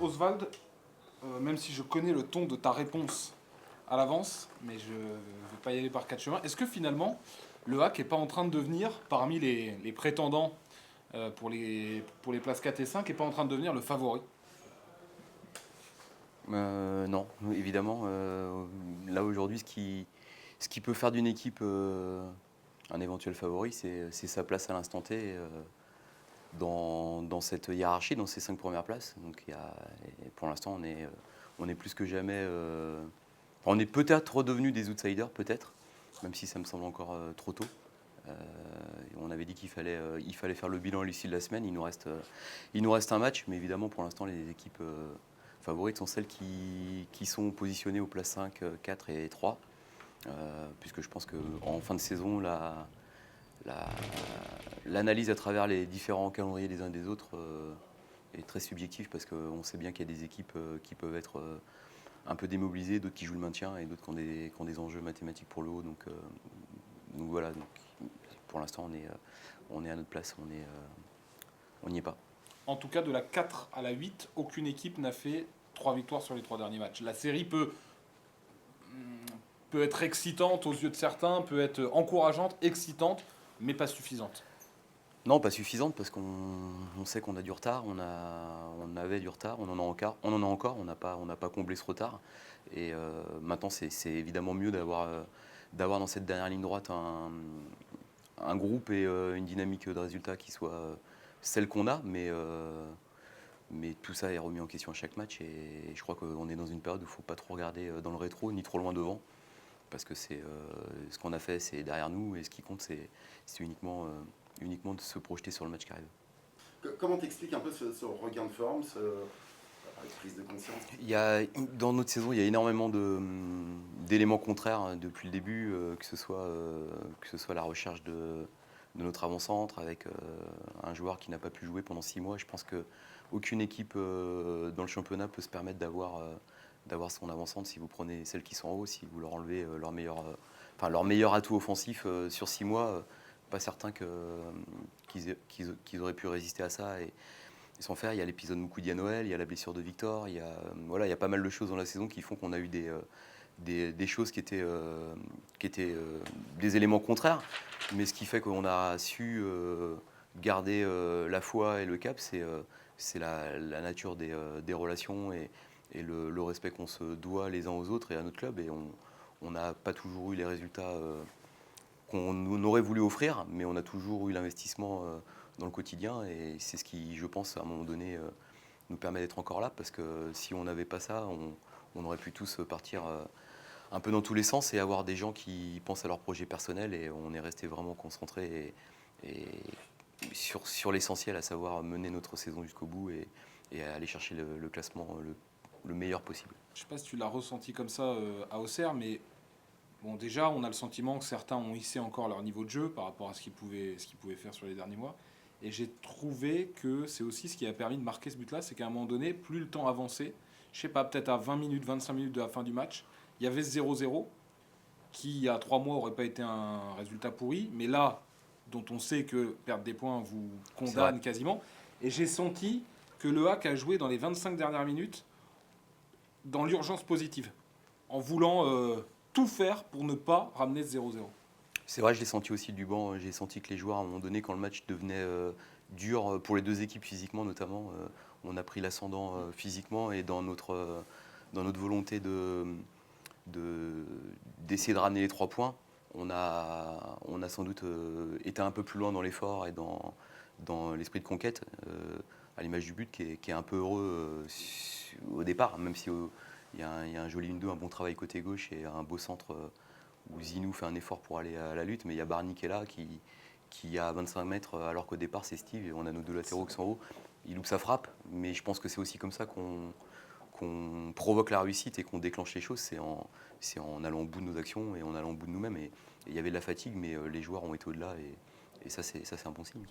Oswald, même si je connais le ton de ta réponse à l'avance, mais je ne vais pas y aller par quatre chemins, est-ce que finalement, le HAC n'est pas en train de devenir, parmi les prétendants pour les places 4 et 5, n'est pas en train de devenir le favori? Non, évidemment. Là aujourd'hui, ce qui peut faire d'une équipe un éventuel favori, c'est sa place à l'instant T dans cette hiérarchie, dans ces 5 premières places. Donc et pour l'instant, on est plus que jamais. On est peut-être redevenu des outsiders, peut-être, même si ça me semble encore trop tôt. On avait dit il fallait faire le bilan à l'issue de la semaine. Il nous reste un match, mais évidemment, pour l'instant, les équipes favorites sont celles qui sont positionnées aux places 5, 4 et 3. Puisque je pense qu'en fin de saison, l'analyse à travers les différents calendriers des uns et des autres est très subjective, parce qu'on sait bien qu'il y a des équipes qui peuvent être un peu démobilisées, d'autres qui jouent le maintien et d'autres qui ont des enjeux mathématiques pour le haut. Donc voilà, donc, pour l'instant, on est à notre place, on n'y est pas. En tout cas, de la 4 à la 8, aucune équipe n'a fait 3 victoires sur les 3 derniers matchs. La série peut être excitante aux yeux de certains, peut être encourageante, excitante, mais pas suffisante. Non, pas suffisante, parce qu'on sait qu'on a du retard, on avait du retard, on en a encore, on n'a pas comblé ce retard. Et maintenant, c'est évidemment mieux d'avoir dans cette dernière ligne droite un groupe et une dynamique de résultats qui soit celle qu'on a, mais tout ça est remis en question à chaque match. Et je crois qu'on est dans une période où il ne faut pas trop regarder dans le rétro, ni trop loin devant, parce que ce qu'on a fait, c'est derrière nous, et ce qui compte, c'est uniquement de se projeter sur le match qui arrive. Comment t'expliques un peu ce regain de forme, cette prise de conscience? Dans notre saison, il y a énormément d'éléments contraires depuis le début, que ce soit la recherche de notre avant-centre avec un joueur qui n'a pas pu jouer pendant 6 mois. Je pense qu'aucune équipe dans le championnat peut se permettre d'avoir son avant-centre. Si vous prenez celles qui sont en haut, si vous leur enlevez leur meilleur atout offensif sur 6 mois, pas certain qu'ils auraient pu résister à ça et sans faire. Il y a l'épisode Moukoudi à Noël, il y a la blessure de Victor, il y a pas mal de choses dans la saison qui font qu'on a eu des choses qui étaient des éléments contraires. Mais ce qui fait qu'on a su garder la foi et le cap, c'est la nature des relations et le respect qu'on se doit les uns aux autres et à notre club. Et on n'a pas toujours eu les résultats qu'on aurait voulu offrir, mais on a toujours eu l'investissement dans le quotidien, et c'est ce qui, je pense, à un moment donné, nous permet d'être encore là, parce que si on n'avait pas ça, on aurait pu tous partir un peu dans tous les sens et avoir des gens qui pensent à leur projet personnel, et on est resté vraiment concentré et sur l'essentiel, à savoir mener notre saison jusqu'au bout et aller chercher le classement le meilleur possible. Je ne sais pas si tu l'as ressenti comme ça à Auxerre, mais bon, déjà, on a le sentiment que certains ont hissé encore leur niveau de jeu par rapport à ce qu'ils pouvaient faire sur les derniers mois. Et j'ai trouvé que c'est aussi ce qui a permis de marquer ce but-là, c'est qu'à un moment donné, plus le temps avançait, je sais pas, peut-être à 20 minutes, 25 minutes de la fin du match, il y avait ce 0-0, qui il y a 3 mois n'aurait pas été un résultat pourri, mais là, dont on sait que perdre des points vous condamne quasiment. Et j'ai senti que le HAC a joué dans les 25 dernières minutes dans l'urgence positive, en voulant tout faire pour ne pas ramener ce 0-0. C'est vrai, je l'ai senti aussi du banc. J'ai senti que les joueurs, à un moment donné, quand le match devenait dur, pour les deux équipes physiquement notamment, on a pris l'ascendant physiquement, et dans notre volonté d'essayer de ramener les 3 points, on a sans doute été un peu plus loin dans l'effort et dans l'esprit de conquête, à l'image du but qui est un peu heureux au départ, même si il y a un joli 1-2, un bon travail côté gauche et un beau centre où Zinou fait un effort pour aller à la lutte, mais il y a Barney qui est là, qui a 25 mètres, alors qu'au départ c'est Steve, et on a nos deux latéraux qui sont en haut. Il loupe sa frappe, mais je pense que c'est aussi comme ça qu'on provoque la réussite et qu'on déclenche les choses, c'est en allant au bout de nos actions et en allant au bout de nous-mêmes. Et il y avait de la fatigue, mais les joueurs ont été au-delà, et ça c'est un bon signe.